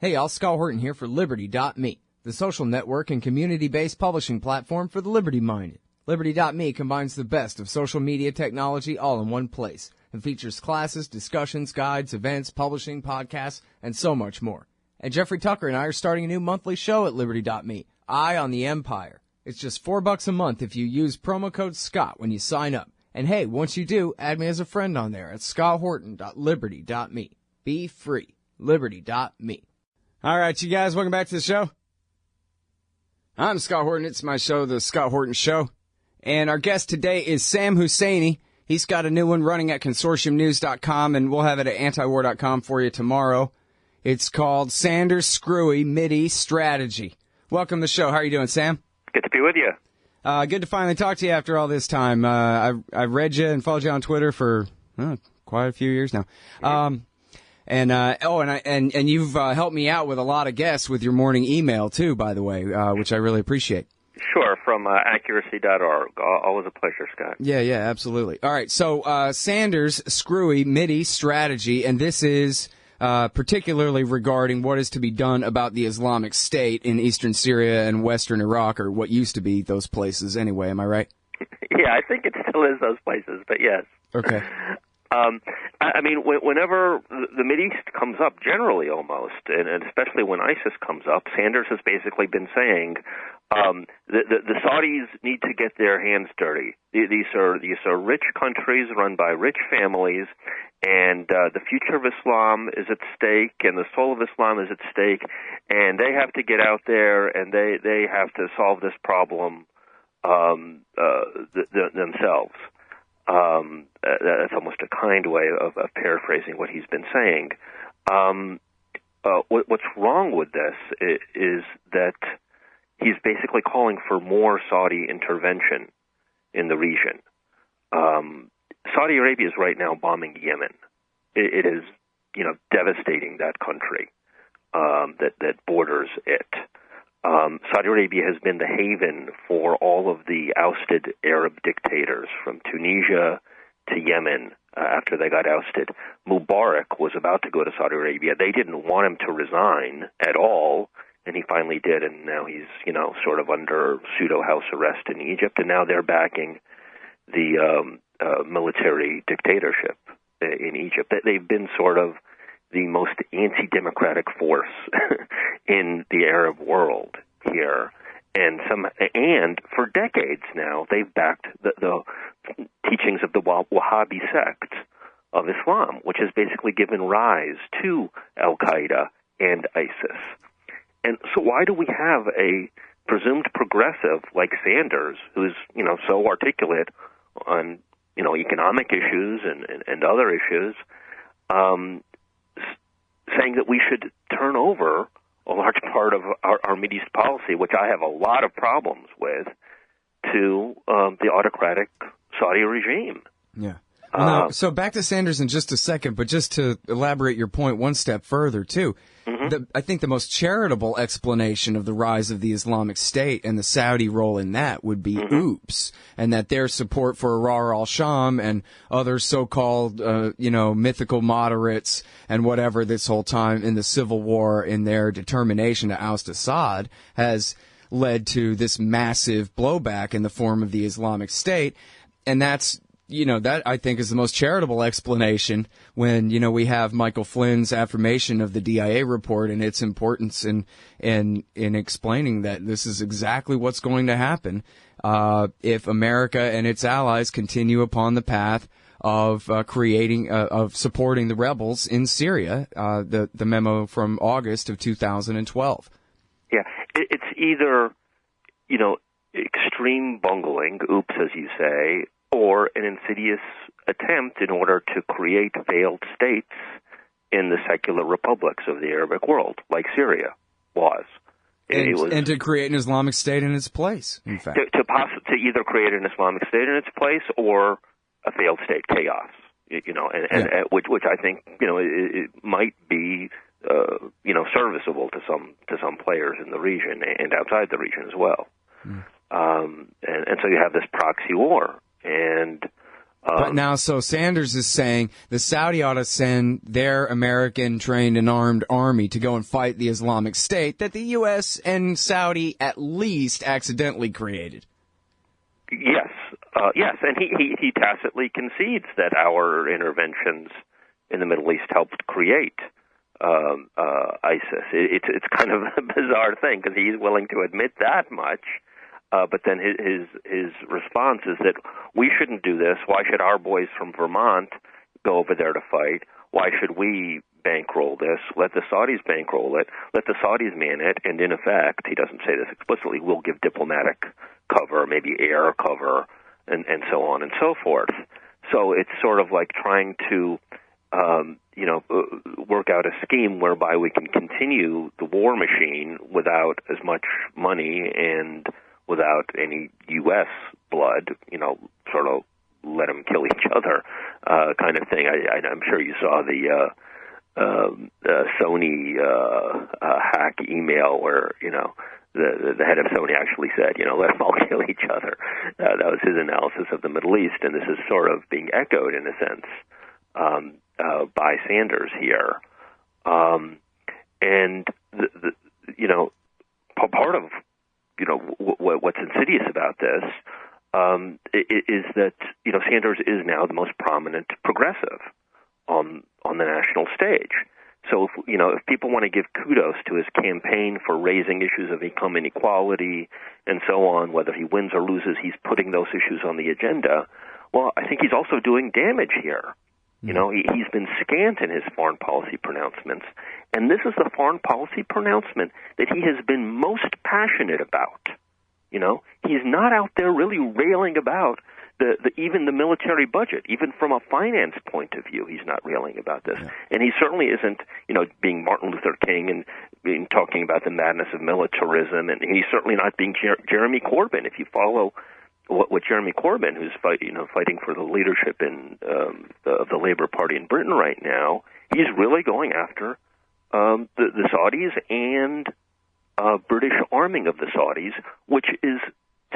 Hey, y'all, Scott Horton here for Liberty.me, the social network and community-based publishing platform for the liberty-minded. Liberty.me combines the best of social media technology all in one place and features classes, discussions, guides, events, publishing, podcasts, and so much more. And Jeffrey Tucker and I are starting a new monthly show at Liberty.me, Eye on the Empire. It's just $4 a month if you use promo code SCOTT when you sign up. And hey, once you do, add me as a friend on there at scotthorton.liberty.me. Be free. Liberty.me. All right, you guys, welcome back to the show. I'm Scott Horton. It's my show, The Scott Horton Show. And our guest today is Sam Husseini. He's got a new one running at consortiumnews.com, and we'll have it at antiwar.com for you tomorrow. It's called Sanders' Screwy Mideast Strategy. Welcome to the show. How are you doing, Sam? Good to be with you. Good to finally talk to you after all this time. I've read you and followed you on Twitter for quite a few years now. And you've helped me out with a lot of guests with your morning email, too, by the way, which I really appreciate. Sure, from accuracy.org. Always a pleasure, Scott. Yeah, absolutely. All right, so Sanders' Screwy Mideast Strategy, and this is particularly regarding what is to be done about the Islamic State in eastern Syria and western Iraq, or what used to be those places anyway. Am I right? Yeah, I think it still is those places, but yes. Okay. I mean, whenever the Mideast comes up, generally almost, and especially when ISIS comes up, Sanders has basically been saying the Saudis need to get their hands dirty. These are rich countries run by rich families, and the future of Islam is at stake, and the soul of Islam is at stake, and they have to get out there and they have to solve this problem themselves. That's almost a kind way of paraphrasing what he's been saying. What's wrong with this is that he's basically calling for more Saudi intervention in the region. Saudi Arabia is right now bombing Yemen. It is, devastating that country that borders it. Saudi Arabia has been the haven for all of the ousted Arab dictators from Tunisia to Yemen after they got ousted. Mubarak was about to go to Saudi Arabia. They didn't want him to resign at all, and he finally did, and now he's, sort of under pseudo-house arrest in Egypt, and now they're backing the military dictatorship in Egypt. They've been sort of the most anti-democratic force in the Arab world here, and for decades now they've backed the teachings of the Wahhabi sect of Islam, which has basically given rise to Al-Qaeda and ISIS. And so why do we have a presumed progressive like Sanders, who's so articulate on economic issues and other issues, saying that we should turn over a large part of our Mideast policy, which I have a lot of problems with, to the autocratic Saudi regime. Yeah. Well, now, so back to Sanders in just a second, but just to elaborate your point one step further, too. Mm-hmm. I think the most charitable explanation of the rise of the Islamic State and the Saudi role in that would be oops, and that their support for Arar al-Sham and other so-called, mythical moderates and whatever this whole time in the civil war in their determination to oust Assad has led to this massive blowback in the form of the Islamic State. And that's, that I think is the most charitable explanation when, we have Michael Flynn's affirmation of the DIA report and its importance in explaining that this is exactly what's going to happen if America and its allies continue upon the path of of supporting the rebels in Syria, the memo from August of 2012. Yeah, it's either, extreme bungling, oops, as you say, or an insidious attempt in order to create failed states in the secular republics of the Arabic world, like Syria was. And to create an Islamic State in its place, in fact. To either create an Islamic State in its place or a failed state chaos, which I think, it might be, serviceable to some players in the region and outside the region as well. And so you have this proxy war. And But now, so Sanders is saying the Saudi ought to send their American-trained and armed army to go and fight the Islamic State that the U.S. and Saudi at least accidentally created. Yes, yes, and he tacitly concedes that our interventions in the Middle East helped create ISIS. It's kind of a bizarre thing because he's willing to admit that much. But then his response is that we shouldn't do this. Why should our boys from Vermont go over there to fight? Why should we bankroll this? Let the Saudis bankroll it. Let the Saudis man it. And in effect, he doesn't say this explicitly, we'll give diplomatic cover, maybe air cover, and so on and so forth. So it's sort of like trying to work out a scheme whereby we can continue the war machine without as much money and without any U.S. blood, sort of let them kill each other kind of thing. I'm sure you saw the Sony hack email where, the head of Sony actually said, let them all kill each other. That was his analysis of the Middle East, and this is sort of being echoed, in a sense, by Sanders here. And, part of what's insidious about this is that Sanders is now the most prominent progressive on the national stage. So if people want to give kudos to his campaign for raising issues of income inequality and so on, whether he wins or loses, he's putting those issues on the agenda. Well, I think he's also doing damage here. He's been scant in his foreign policy pronouncements, and this is the foreign policy pronouncement that he has been most passionate about. He's not out there really railing about even the military budget, even from a finance point of view. He's not railing about this, and he certainly isn't, being Martin Luther King and being talking about the madness of militarism, and he's certainly not being Jeremy Corbyn. If you follow what Jeremy Corbyn, who's fighting for the leadership of the Labour Party in Britain right now, he's really going after the Saudis and British arming of the Saudis, which is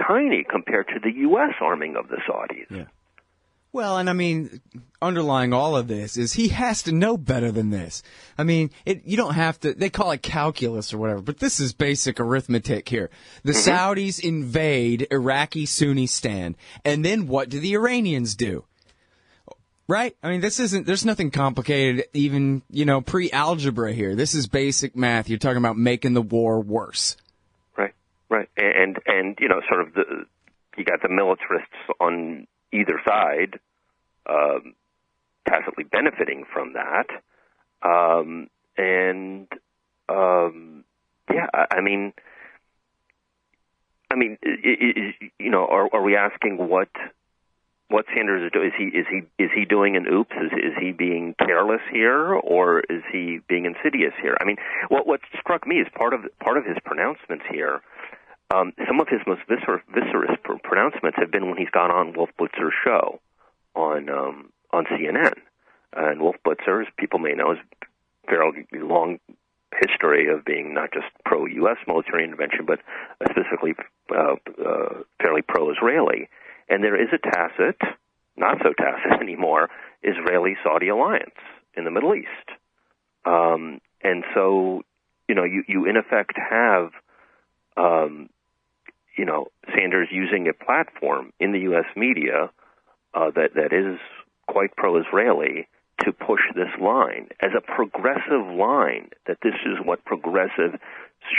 tiny compared to the U.S. arming of the Saudis. Yeah. Well, and I mean, underlying all of this is he has to know better than this. I mean, you don't have to, they call it calculus or whatever, but this is basic arithmetic here. The Saudis invade Iraqi Sunnistan, and then what do the Iranians do? Right? I mean, there's nothing complicated, even, pre-algebra here. This is basic math. You're talking about making the war worse. Right. And sort of you got the militarists on either side, tacitly benefiting from that. Are we asking what Sanders is doing? Is he doing an oops? Is he being careless here, or is he being insidious here? I mean, what struck me is part of his pronouncements here. Some of his most viscerous pronouncements have been when he's gone on Wolf Blitzer's show on CNN. And Wolf Blitzer, as people may know, has a fairly long history of being not just pro-U.S. military intervention, but specifically fairly pro-Israeli. And there is a tacit, not so tacit anymore, Israeli-Saudi alliance in the Middle East. And so, you in effect have Sanders using a platform in the U.S. media that is quite pro-Israeli to push this line as a progressive line, that this is what progressive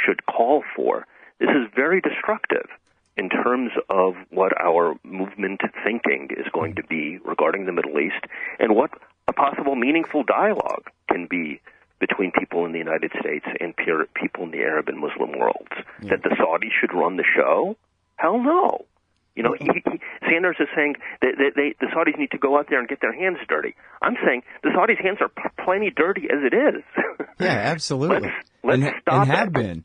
should call for. This is very destructive in terms of what our movement thinking is going to be regarding the Middle East and what a possible meaningful dialogue can be between people in the United States and people in the Arab and Muslim worlds. Yeah. That the Saudis should run the show? Hell no. Sanders is saying that the Saudis need to go out there and get their hands dirty. I'm saying the Saudis' hands are plenty dirty as it is. Yeah, absolutely. Let's stop and have been.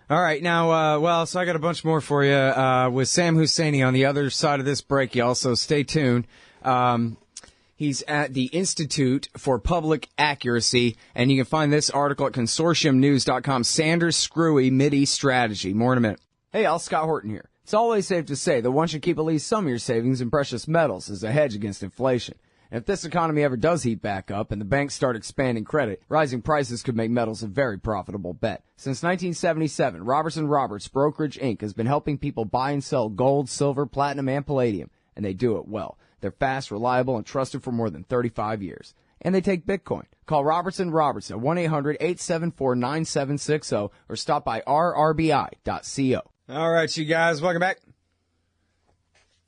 All right, now, so I got a bunch more for you with Sam Husseini on the other side of this break, y'all, so stay tuned. He's at the Institute for Public Accuracy, and you can find this article at consortiumnews.com, Sanders Screwy Mideast Strategy. More in a minute. Hey, y'all, Scott Horton here. It's always safe to say that one should keep at least some of your savings in precious metals as a hedge against inflation. And if this economy ever does heat back up and the banks start expanding credit, rising prices could make metals a very profitable bet. Since 1977, Robertson Roberts Brokerage Inc. has been helping people buy and sell gold, silver, platinum, and palladium, and they do it well. They're fast, reliable, and trusted for more than 35 years. And they take Bitcoin. Call Robertson Roberts at 1-800-874-9760 or stop by rrbi.co. All right, you guys, welcome back.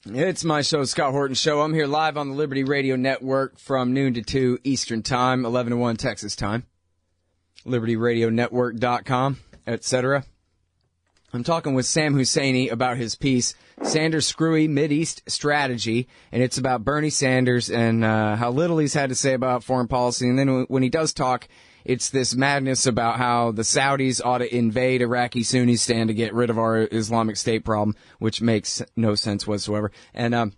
It's my show, Scott Horton Show. I'm here live on the Liberty Radio Network from noon to 2 Eastern Time, 11 to 1 Texas Time, libertyradionetwork.com, etc. I'm talking with Sam Husseini about his piece, Sanders' Screwy Mideast Strategy, and it's about Bernie Sanders and how little he's had to say about foreign policy. And then when he does talk, it's this madness about how the Saudis ought to invade Iraqi Sunnistan to get rid of our Islamic State problem, which makes no sense whatsoever. And,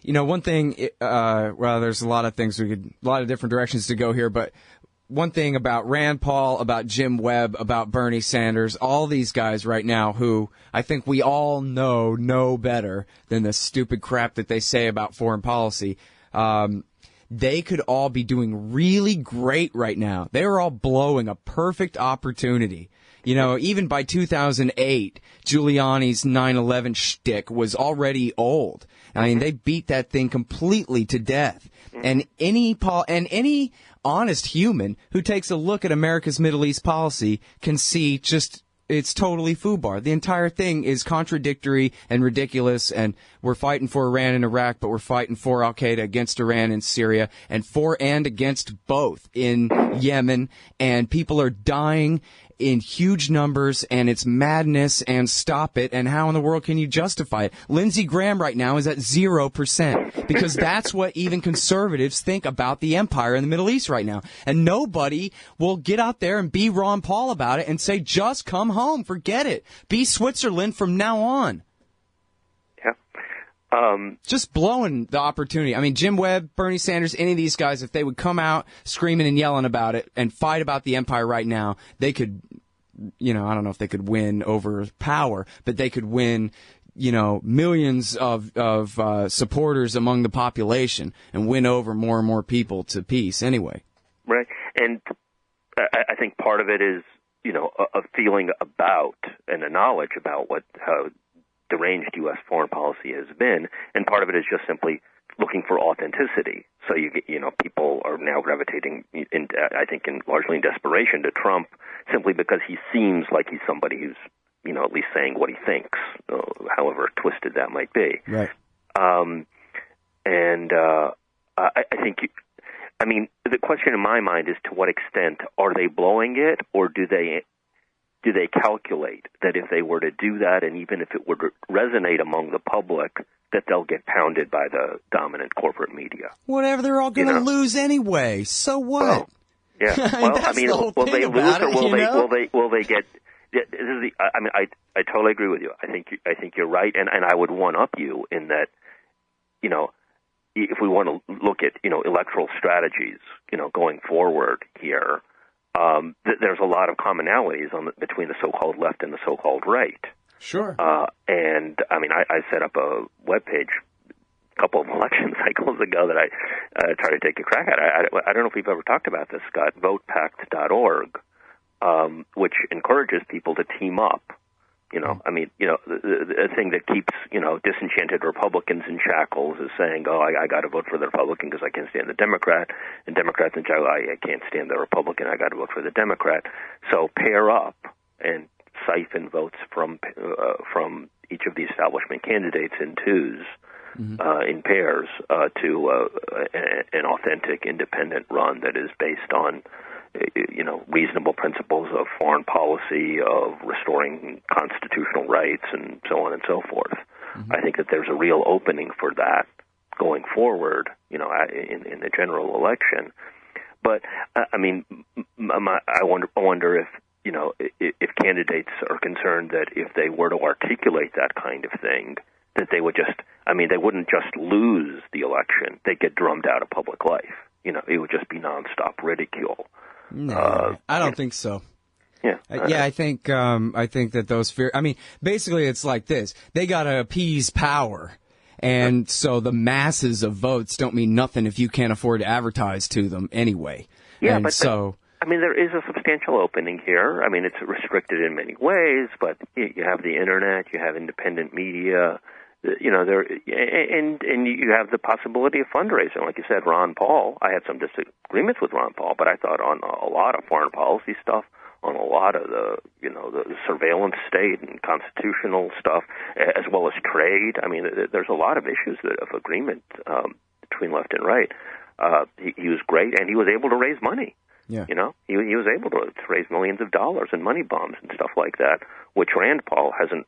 one thing, well, there's a lot of things a lot of different directions to go here, but one thing about Rand Paul, about Jim Webb, about Bernie Sanders, all these guys right now who I think we all know better than the stupid crap that they say about foreign policy, they could all be doing really great right now. They were all blowing a perfect opportunity. Even by 2008, Giuliani's 9/11 shtick was already old. I mean, they beat that thing completely to death. And any honest human who takes a look at America's Middle East policy can see just it's totally FUBAR. The entire thing is contradictory and ridiculous, and we're fighting for Iran and Iraq, but we're fighting for Al-Qaeda against Iran and Syria, and for and against both in Yemen, and people are dying in huge numbers, and it's madness, and stop it, and how in the world can you justify it? Lindsey Graham right now is at 0%, because that's what even conservatives think about the empire in the Middle East right now. And nobody will get out there and be Ron Paul about it and say, just come home, forget it. Be Switzerland from now on. Just blowing the opportunity. I mean, Jim Webb, Bernie Sanders, any of these guys, if they would come out screaming and yelling about it and fight about the empire right now, they could, I don't know if they could win over power, but they could win, millions of supporters among the population and win over more and more people to peace anyway. Right. And I think part of it is, a feeling about and a knowledge about how deranged U.S. foreign policy has been, and part of it is just simply looking for authenticity. So people are now gravitating, largely in desperation to Trump, simply because he seems like he's somebody who's, at least saying what he thinks, however twisted that might be. Right. I think, the question in my mind is to what extent are they blowing it, or do they calculate that if they were to do that, and even if it would resonate among the public, that they'll get pounded by the dominant corporate media? Whatever, they're all going to lose anyway. So what? Well, yeah. Well, will they lose, or will they get? This is I totally agree with you. I think you're right, and I would one up you in that. If we want to look at electoral strategies, going forward here. There's a lot of commonalities between the so-called left and the so-called right. Sure. And I set up a webpage a couple of election cycles ago that I tried to take a crack at. I don't know if we've ever talked about this, Scott. Votepact.org, which encourages people to team up. The thing that keeps, disenchanted Republicans in shackles is saying, I got to vote for the Republican because I can't stand the Democrat, and Democrats in shackles, I can't stand the Republican, I got to vote for the Democrat. So pair up and siphon votes from each of the establishment candidates in twos, in pairs, to an authentic, independent run that is based on reasonable principles of foreign policy, of restoring constitutional rights, and so on and so forth. I think that there's a real opening for that going forward, in the general election. But I wonder if if candidates are concerned that if they were to articulate that kind of thing, that they would they wouldn't just lose the election; they'd get drummed out of public life. It would just be nonstop ridicule. No, I don't think so. Yeah. I think that those fear. I mean, basically, it's like this: they gotta appease power, and so the masses of votes don't mean nothing if you can't afford to advertise to them anyway. Yeah, and I mean, there is a substantial opening here. I mean, it's restricted in many ways, but you have the internet, you have independent media, you know, and you have the possibility of fundraising. Like you said, Ron Paul. I had some disagreements with Ron Paul, but I thought on a lot of foreign policy stuff, on a lot of the surveillance state and constitutional stuff, as well as trade. I mean, there's a lot of issues of agreement between left and right. He was great, and he was able to raise money. Yeah. You know, he was able to raise millions of dollars in money bombs and stuff like that, which Rand Paul hasn't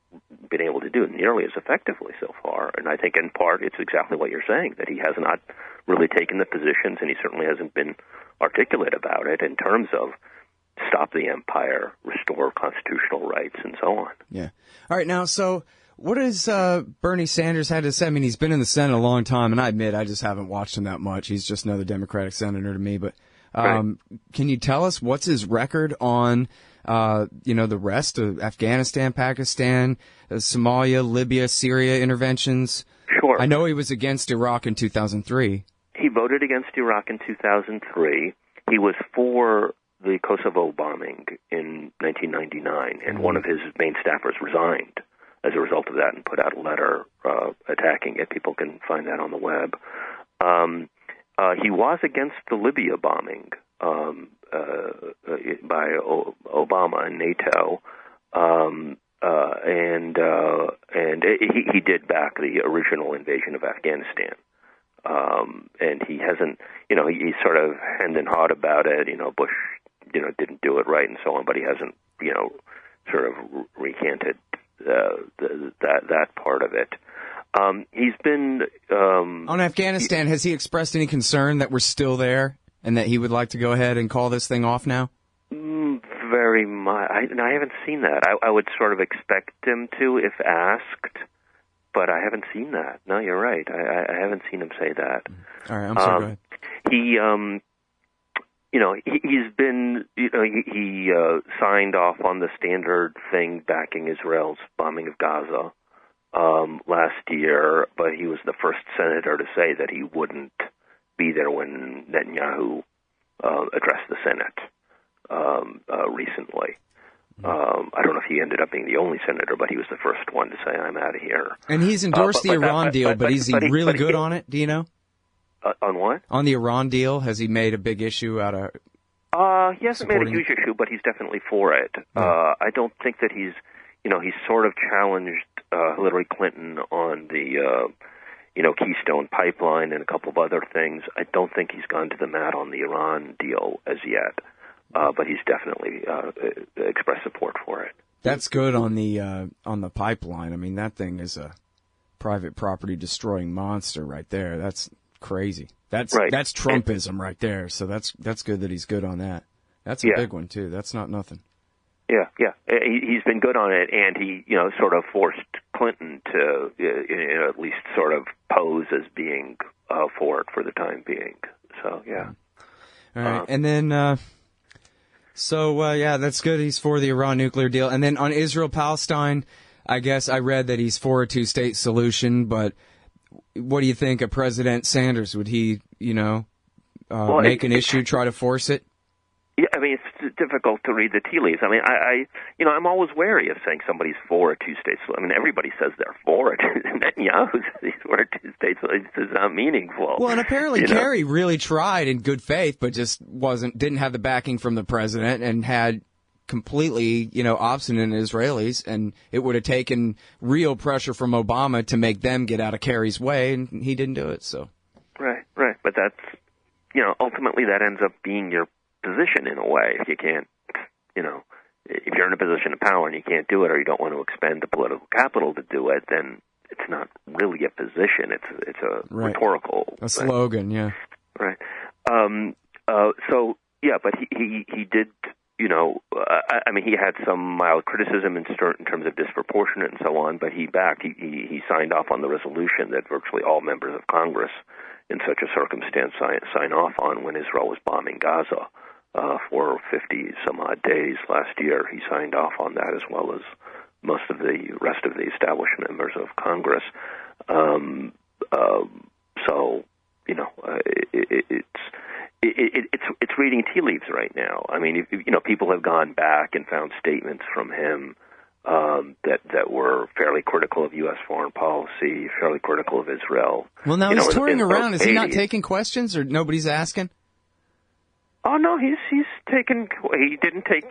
been able to do nearly as effectively so far. And I think in part it's exactly what you're saying, that he has not really taken the positions, and he certainly hasn't been articulate about it in terms of stop the empire, restore constitutional rights, and so on. Yeah. All right, now, so what has Bernie Sanders had to say? I mean, he's been in the Senate a long time, and I admit I just haven't watched him that much. He's just another Democratic senator to me, but Right. Can you tell us what's his record on, the rest of Afghanistan, Pakistan, Somalia, Libya, Syria interventions? Sure. I know he was against Iraq in 2003. He voted against Iraq in 2003. He was for the Kosovo bombing in 1999, and one of his main staffers resigned as a result of that and put out a letter attacking it. People can find that on the web. He was against the Libya bombing by Obama and NATO, and he did back the original invasion of Afghanistan. And he hasn't, he's sort of hemmed and hawed about it. Bush, didn't do it right and so on, but he hasn't, sort of recanted that part of it. He's been on Afghanistan. Has he expressed any concern that we're still there and that he would like to go ahead and call this thing off now? Very much. I haven't seen that. I would sort of expect him to if asked, but I haven't seen that. No, you're right. I haven't seen him say that. All right, I'm sorry. Go ahead. He's been, he signed off on the standard thing backing Israel's bombing of Gaza last year, but he was the first senator to say that he wouldn't be there when Netanyahu addressed the Senate recently. I don't know if he ended up being the only senator, but he was the first one to say, I'm out of here. And he's endorsed the Iran deal, but is he really good on it? Do you know? On what? On the Iran deal, has he made a big issue out of he hasn't made a huge issue, but he's definitely for it. Yeah. I don't think that he's sort of challenged Hillary Clinton on the, Keystone Pipeline and a couple of other things. I don't think he's gone to the mat on the Iran deal as yet, but he's definitely expressed support for it. That's good on the pipeline. I mean, that thing is a private property destroying monster right there. That's crazy. That's right. That's Trumpism right there. So that's good that he's good on that. That's a big one too. That's not nothing. Yeah. He's been good on it, and he, sort of forced Clinton to, at least sort of pose as being for it for the time being. So, yeah. All right, and then, that's good. He's for the Iran nuclear deal. And then on Israel-Palestine, I guess I read that he's for a two-state solution, but what do you think of President Sanders? Would he, make an issue, try to force it? Yeah, I mean, it's difficult to read the tea leaves. I mean, I'm always wary of saying somebody's for a two-state solution. I mean, everybody says they're for it. Netanyahu says he's for a two-state solution. It's not meaningful. Well, and apparently Kerry really tried in good faith, but just didn't have the backing from the president and had completely, obstinate Israelis, and it would have taken real pressure from Obama to make them get out of Kerry's way, and he didn't do it, so. Right. But that's, ultimately that ends up being your position in a way. If you can't, if you're in a position of power and you can't do it, or you don't want to expend the political capital to do it, then it's not really a position. It's a rhetorical a slogan, yeah. Right. But he did. I mean, he had some mild criticism in terms of disproportionate and so on, but he signed off on the resolution that virtually all members of Congress in such a circumstance sign off on when Israel was bombing Gaza. for 50 some odd days last year. He signed off on that, as well as most of the rest of the establishment members of Congress. So, you know, it's reading tea leaves right now. I mean, you know, people have gone back and found statements from him that were fairly critical of U.S. foreign policy, fairly critical of Israel. Well, now he's touring around. Is he not taking questions, or nobody's asking? Oh no, he's taken. He didn't take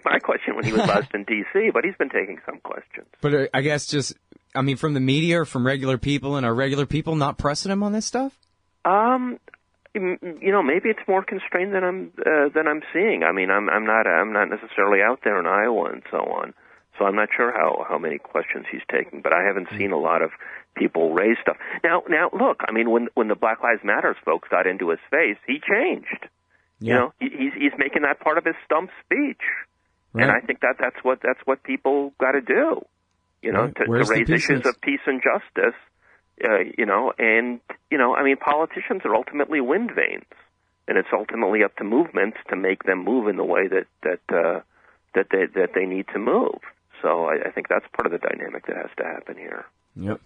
my question when he was last in D.C., but he's been taking some questions. But I guess from the media or from regular people, and are regular people not pressing him on this stuff? You know, maybe it's more constrained than I'm seeing. I mean, I'm not necessarily out there in Iowa and so on, so I'm not sure how many questions he's taking. But I haven't seen a lot of people raise stuff. Now, look, I mean, when the Black Lives Matter folks got into his face, he changed. Yeah. You know, he's making that part of his stump speech, right. And I think that's what people got to do. You know, to raise issues of peace and justice. You know, and you know, I mean, politicians are ultimately wind vanes, and it's ultimately up to movements to make them move in the way that they need to move. So I think that's part of the dynamic that has to happen here. Yep.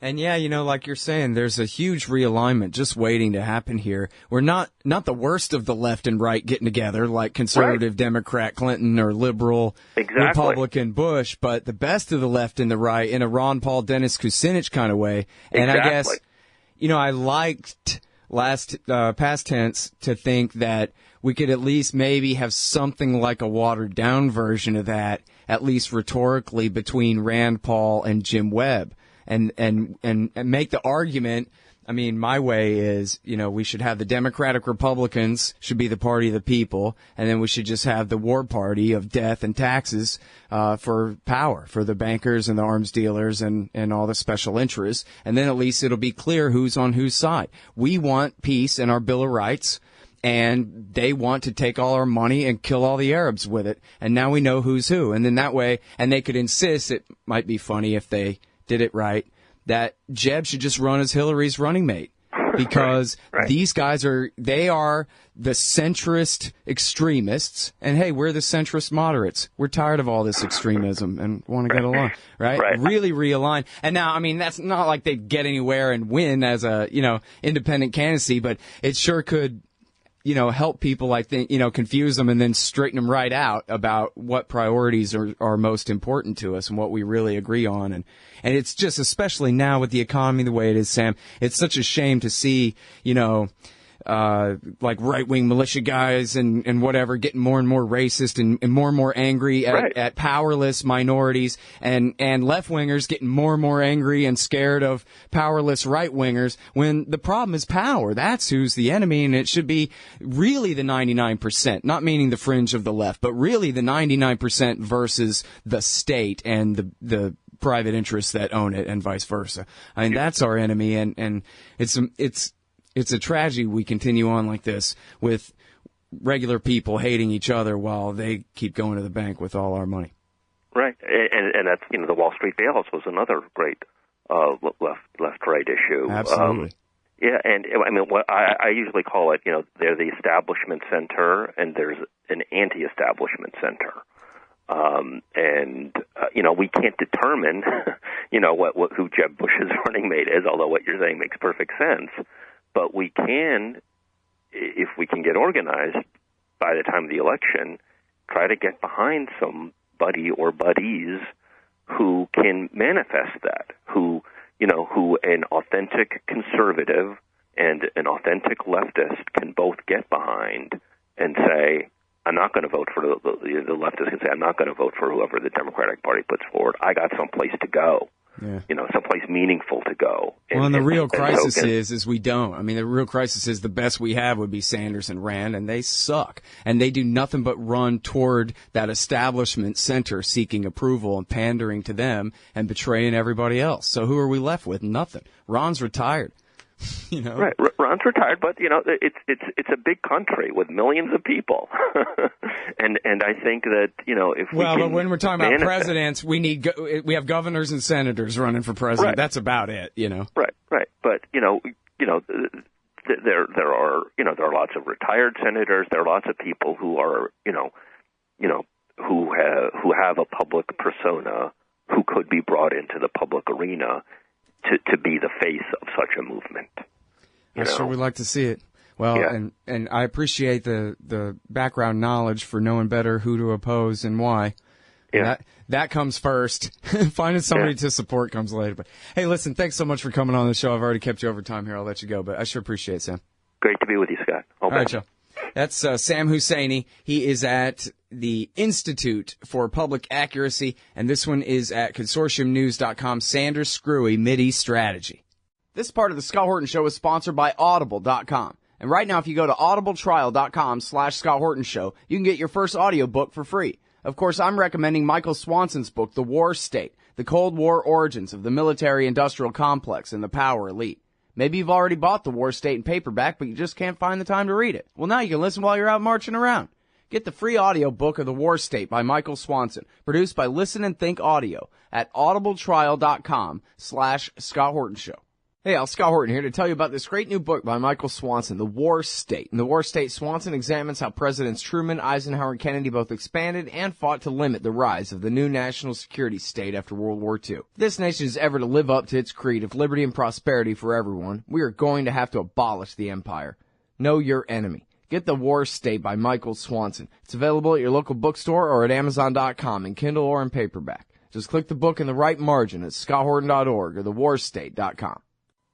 And yeah, you know, like you're saying, there's a huge realignment just waiting to happen here. We're not the worst of the left and right getting together, like conservative right. Democrat Clinton or liberal Republican Bush, but the best of the left and the right in a Ron Paul, Dennis Kucinich kind of way. And I guess, you know, I liked past tense to think that we could at least maybe have something like a watered down version of that, at least rhetorically, between Rand Paul and Jim Webb. And make the argument. I mean, my way is, you know, we should have the Democratic Republicans should be the party of the people, and then we should just have the war party of death and taxes for power, for the bankers and the arms dealers and all the special interests. And then at least it'll be clear who's on whose side. We want peace and our Bill of Rights, and they want to take all our money and kill all the Arabs with it. And now we know who's who. And then that way, and they could insist, it might be funny if they did it right, that Jeb should just run as Hillary's running mate, because right. These guys are the centrist extremists, and hey, we're the centrist moderates. We're tired of all this extremism and want to get along, right? Really realign. And now, I mean, that's not like they'd get anywhere and win as a, you know, independent candidacy, but it sure could, you know, help people, I think, you know, confuse them and then straighten them right out about what priorities are most important to us and what we really agree on. And it's just, especially now with the economy the way it is, Sam, it's such a shame to see, you know, like right-wing militia guys and whatever getting more and more racist and more angry at powerless minorities, and left-wingers getting more and more angry and scared of powerless right-wingers, when the problem is power. That's who's the enemy, and it should be really the 99%, not meaning the fringe of the left, but really the 99% versus the state and the private interests that own it and vice versa. I mean, that's our enemy, and it's a tragedy we continue on like this with regular people hating each other while they keep going to the bank with all our money. Right, and that's, you know, the Wall Street bailouts was another great left-right issue. Absolutely. Yeah, and I mean, what I usually call it, you know, they're the establishment center and there's an anti-establishment center. You know, we can't determine, you know, who Jeb Bush's running mate is, although what you're saying makes perfect sense. But we can, if we can get organized by the time of the election, try to get behind somebody or buddies who can manifest that, who an authentic conservative and an authentic leftist can both get behind and say, I'm not going to vote for the leftist can say, I'm not going to vote for whoever the Democratic Party puts forward. I got someplace to go. Yeah. You know, someplace meaningful to go. And the real crisis is we don't. I mean, the real crisis is the best we have would be Sanders and Rand, and they suck. And they do nothing but run toward that establishment center, seeking approval and pandering to them and betraying everybody else. So who are we left with? Nothing. Ron's retired. You know, right? Ron's retired, but you know, it's a big country with millions of people, and I think that, you know, if but when we're talking about presidents, we have governors and senators running for president. Right. That's about it, you know. Right. But you know, there are lots of retired senators. There are lots of people who are who have a public persona who could be brought into the public arena to be the face of such a movement. I sure would like to see it. Well, yeah. and I appreciate the background knowledge for knowing better who to oppose and why. Yeah. That comes first. Finding somebody to support comes later. But hey, listen, thanks so much for coming on the show. I've already kept you over time here. I'll let you go, but I sure appreciate it, Sam. Great to be with you, Scott. All right, Joe. That's Sam Husseini. He is at the Institute for Public Accuracy, and this one is at consortiumnews.com. Sanders Screwy, Mideast Strategy. This part of the Scott Horton Show is sponsored by Audible.com. And right now, if you go to audibletrial.com/Scott Horton Show, you can get your first audiobook for free. Of course, I'm recommending Michael Swanson's book, The War State, The Cold War Origins of the Military-Industrial Complex and the Power Elite. Maybe you've already bought The War State in paperback, but you just can't find the time to read it. Well, now you can listen while you're out marching around. Get the free audiobook of The War State by Michael Swanson, produced by Listen and Think Audio at audibletrial.com/Scott Horton Show. Hey, Scott Horton here to tell you about this great new book by Michael Swanson, The War State. In The War State, Swanson examines how Presidents Truman, Eisenhower, and Kennedy both expanded and fought to limit the rise of the new national security state after World War II. If this nation is ever to live up to its creed of liberty and prosperity for everyone, we are going to have to abolish the empire. Know your enemy. Get The War State by Michael Swanson. It's available at your local bookstore or at Amazon.com in Kindle or in paperback. Just click the book in the right margin at scotthorton.org or thewarstate.com.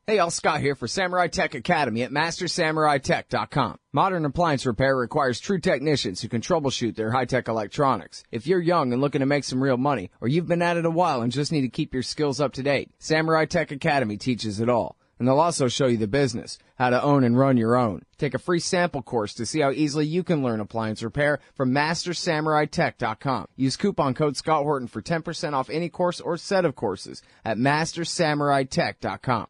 Hey, Scott here for Samurai Tech Academy at mastersamuraitech.com. Modern appliance repair requires true technicians who can troubleshoot their high-tech electronics. If you're young and looking to make some real money, or you've been at it a while and just need to keep your skills up to date, Samurai Tech Academy teaches it all. And they'll also show you the business, how to own and run your own. Take a free sample course to see how easily you can learn appliance repair from mastersamuraitech.com. Use coupon code Scott Horton for 10% off any course or set of courses at mastersamuraitech.com.